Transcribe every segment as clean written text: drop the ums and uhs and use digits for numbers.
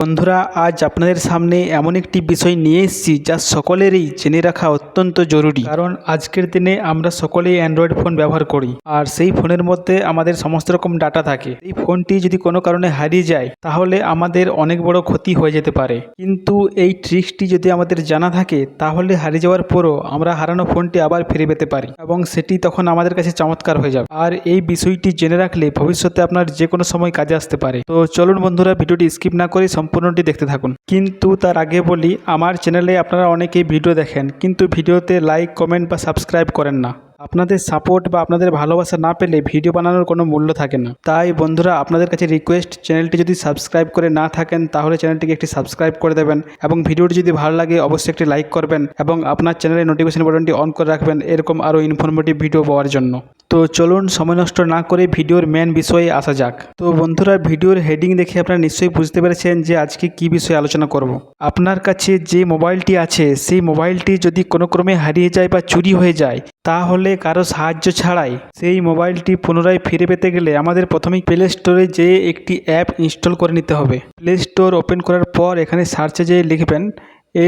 বন্ধুরা, আজ আপনাদের সামনে এমন একটি বিষয় নিয়ে এসেছি যা সকলেরই জেনে রাখা অত্যন্ত জরুরি। কারণ আজকের দিনে আমরা সকলেই অ্যান্ড্রয়েড ফোন ব্যবহার করি, আর সেই ফোনের মধ্যে আমাদের সমস্ত রকম ডাটা থাকে। এই ফোনটি যদি কোনো কারণে হারিয়ে যায় তাহলে আমাদের অনেক বড় ক্ষতি হয়ে যেতে পারে। কিন্তু এই ট্রিক্সটি যদি আমাদের জানা থাকে তাহলে হারিয়ে যাওয়ার পরও আমরা হারানো ফোনটি আবার ফিরে পেতে পারি, এবং সেটি তখন আমাদের কাছে চমৎকার হয়ে যাবে। আর এই বিষয়টি জেনে রাখলে ভবিষ্যতে আপনার যে কোনো সময় কাজে আসতে পারে। তো চলুন বন্ধুরা, ভিডিওটি স্কিপ না করে সম্পূর্ণটি দেখতে থাকুন। কিন্তু তার আগে বলি, আমার চ্যানেলে আপনারা অনেকেই ভিডিও দেখেন কিন্তু ভিডিওতে লাইক, কমেন্ট বা সাবস্ক্রাইব করেন না। আপনাদের সাপোর্ট বা আপনাদের ভালোবাসা না পেলে ভিডিও বানানোর কোনো মূল্য থাকে না। তাই বন্ধুরা, আপনাদের কাছে রিকোয়েস্ট, চ্যানেলটি যদি সাবস্ক্রাইব করে না থাকেন তাহলে চ্যানেলটিকে একটি সাবস্ক্রাইব করে দেবেন, এবং ভিডিওটি যদি ভালো লাগে অবশ্যই একটি লাইক করবেন, এবং আপনার চ্যানেলের নোটিফিকেশন বাটনটি অন করে রাখবেন এরকম আরও ইনফরমেটিভ ভিডিও পাওয়ার জন্য। তো চলুন সময় নষ্ট না করে ভিডিওর মেন বিষয়ে আসা যাক। তো বন্ধুরা, ভিডিওর হেডিং দেখে আপনারা নিশ্চয়ই বুঝতে পেরেছেন যে আজকে কী বিষয়ে আলোচনা করব। আপনার কাছে যে মোবাইলটি আছে সেই মোবাইলটি যদি কোনো ক্রমে হারিয়ে যায় বা চুরি হয়ে যায়, তাহলে কারো সাহায্য ছাড়াই সেই মোবাইলটি পুনরায় ফিরে পেতে গেলে আমাদের প্রথমেই প্লে স্টোরে যেয়ে একটি অ্যাপ ইনস্টল করে নিতে হবে। প্লে স্টোর ওপেন করার পর এখানে সার্চে যেয়ে লিখবেন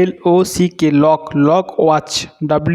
LOCK lock watch,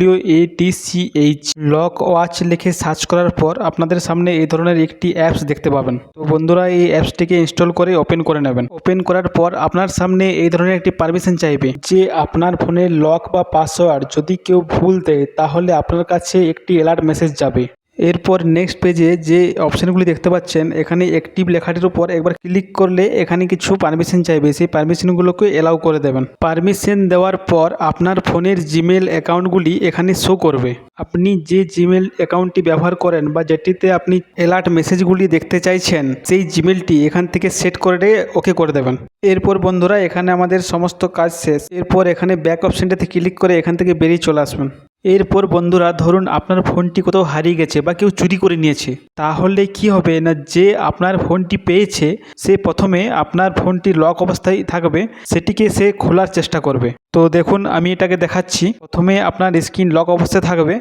WATCH lock watch লিখে সার্চ করার পর আপনাদের সামনে এই ধরনের একটি অ্যাপস দেখতে পাবেন। তো বন্ধুরা, এই অ্যাপসটিকে ইনস্টল করে ওপেন করে নেবেন। ওপেন করার পর আপনার সামনে এই ধরনের একটি পারমিশন চাইবে যে আপনার ফোনের লক বা পাসওয়ার্ড যদি কেউ ভুল দেয় তাহলে আপনার কাছে একটি অ্যালার্ট মেসেজ যাবে। এরপর নেক্সট পেজে যে অপশানগুলি দেখতে পাচ্ছেন, এখানে অ্যাক্টিভ লেখাটির উপর একবার ক্লিক করলে এখানে কিছু পারমিশন চাইবে, সেই পারমিশনগুলোকে এলাও করে দেবেন। পারমিশন দেওয়ার পর আপনার ফোনের জিমেল অ্যাকাউন্টগুলি এখানে শো করবে। আপনি যে জিমেল অ্যাকাউন্টটি ব্যবহার করেন বা যেটিতে আপনি অ্যালার্ট মেসেজগুলি দেখতে চাইছেন সেই জিমেলটি এখান থেকে সেট করে ওকে করে দেবেন। এরপর বন্ধুরা, এখানে আমাদের সমস্ত কাজ শেষ। এরপর এখানে ব্যাক অপশানটাতে ক্লিক করে এখান থেকে বেরিয়ে চলে আসবেন। এরপর বন্ধুরা, ধরুন আপনার ফোনটি কোথাও হারিয়ে গেছে বা কেউ চুরি করে নিয়েছে, তাহলে কি হবে না, যে আপনার ফোনটি পেয়েছে সে প্রথমে আপনার ফোনটি লক অবস্থায় থাকবে সেটিকে সে খোলার চেষ্টা করবে। তো দেখুন, আমি এটাকে দেখাচ্ছি। প্রথমে আপনার স্ক্রিন লক অবস্থায় থাকবে,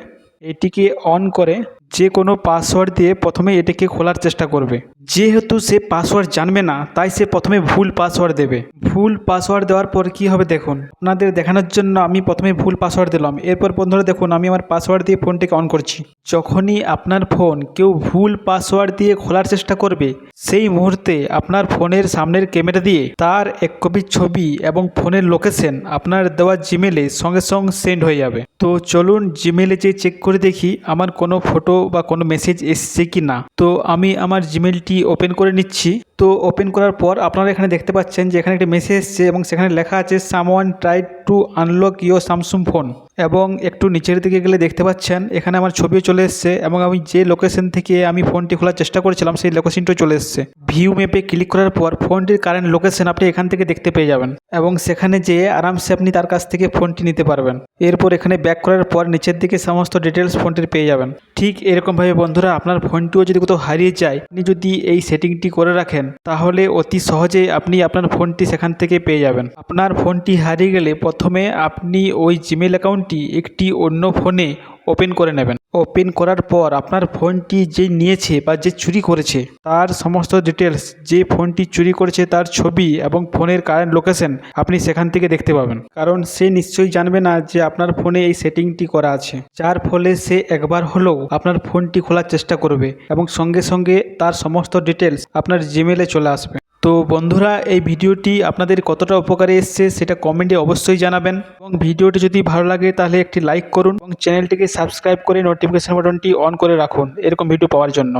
এটিকে অন করে যে কোনো পাসওয়ার্ড দিয়ে প্রথমে এটিকে খোলার চেষ্টা করবে। যেহেতু সে পাসওয়ার্ড জানবে না তাই সে প্রথমে ভুল পাসওয়ার্ড দেবে। ভুল পাসওয়ার্ড দেওয়ার পর কি হবে দেখুন, আপনাদের দেখানোর জন্য আমি প্রথমে ভুল পাসওয়ার্ড দিলাম। এরপর বন্ধুরা দেখুন, আমি আমার পাসওয়ার্ড দিয়ে ফোনটিকে অন করছি। যখনই আপনার ফোন কেউ ভুল পাসওয়ার্ড দিয়ে খোলার চেষ্টা করবে সেই মুহূর্তে আপনার ফোনের সামনের ক্যামেরা দিয়ে তার এক কপি ছবি এবং ফোনের লোকেশন আপনার দেওয়া জিমেলে সঙ্গে সঙ্গে সেন্ড হয়ে যাবে। তো চলুন জিমেলে যে চেক করে দেখি আমার কোনো ফটো বা কোনো মেসেজ এসছে কি না। তো আমি আমার জিমেলটি ওপেন করে নিচ্ছি। তো ওপেন করার পর আপনারা এখানে দেখতে পাচ্ছেন যে এখানে একটি মেসেজ এসছে এবং সেখানে লেখা আছে someone tried to unlock your Samsung phone, এবং একটু নিচের দিকে গেলে দেখতে পাচ্ছেন এখানে আমার ছবিও চলে এসছে, এবং আমি যে লোকেশন থেকে আমি ফোনটি খোলার চেষ্টা করেছিলাম সেই লোকেশনটাও চলে এসছে। ভিউ ম্যাপে ক্লিক করার পর ফোনটির কারেন্ট লোকেশন আপনি এখান থেকে দেখতে পেয়ে যাবেন, এবং সেখানে যেয়ে আরামসে আপনি তার কাছ থেকে ফোনটি নিতে পারবেন। এরপর এখানে ব্যাক করার পর নিচের দিকে সমস্ত ডিটেলস ফোনটির পেয়ে যাবেন। ঠিক এরকমভাবে বন্ধুরা, আপনার ফোনটিও যদি কোথাও হারিয়ে যায়, আপনি যদি এই সেটিংটি করে রাখেন তাহলে অতি সহজেই আপনি আপনার ফোনটি সেখান থেকে পেয়ে যাবেন। আপনার ফোনটি হারিয়ে গেলে প্রথমে আপনি ওই জিমেল অ্যাকাউন্টটি একটি অন্য ফোনে ওপেন করে নেবেন। ওপেন করার পর আপনার ফোনটি যে নিয়েছে বা যে চুরি করেছে তার সমস্ত ডিটেলস, যে ফোনটি চুরি করেছে তার ছবি এবং ফোনের কারেন্ট লোকেশন আপনি সেখান থেকে দেখতে পাবেন। কারণ সে নিশ্চয়ই জানবে না যে আপনার ফোনে এই সেটিংটি করা আছে, যার ফলে সে একবার হলেও আপনার ফোনটি খোলার চেষ্টা করবে এবং সঙ্গে সঙ্গে তার সমস্ত ডিটেলস আপনার জিমেলে চলে আসবে। তো বন্ধুরা, এই ভিডিওটি আপনাদের কতটা উপকারে এসছে সেটা কমেন্টে অবশ্যই জানাবেন, এবং ভিডিওটি যদি ভালো লাগে তাহলে একটি লাইক করুন এবং চ্যানেলটিকে সাবস্ক্রাইব করে নোটিফিকেশন বাটনটি অন করে রাখুন এরকম ভিডিও পাওয়ার জন্য।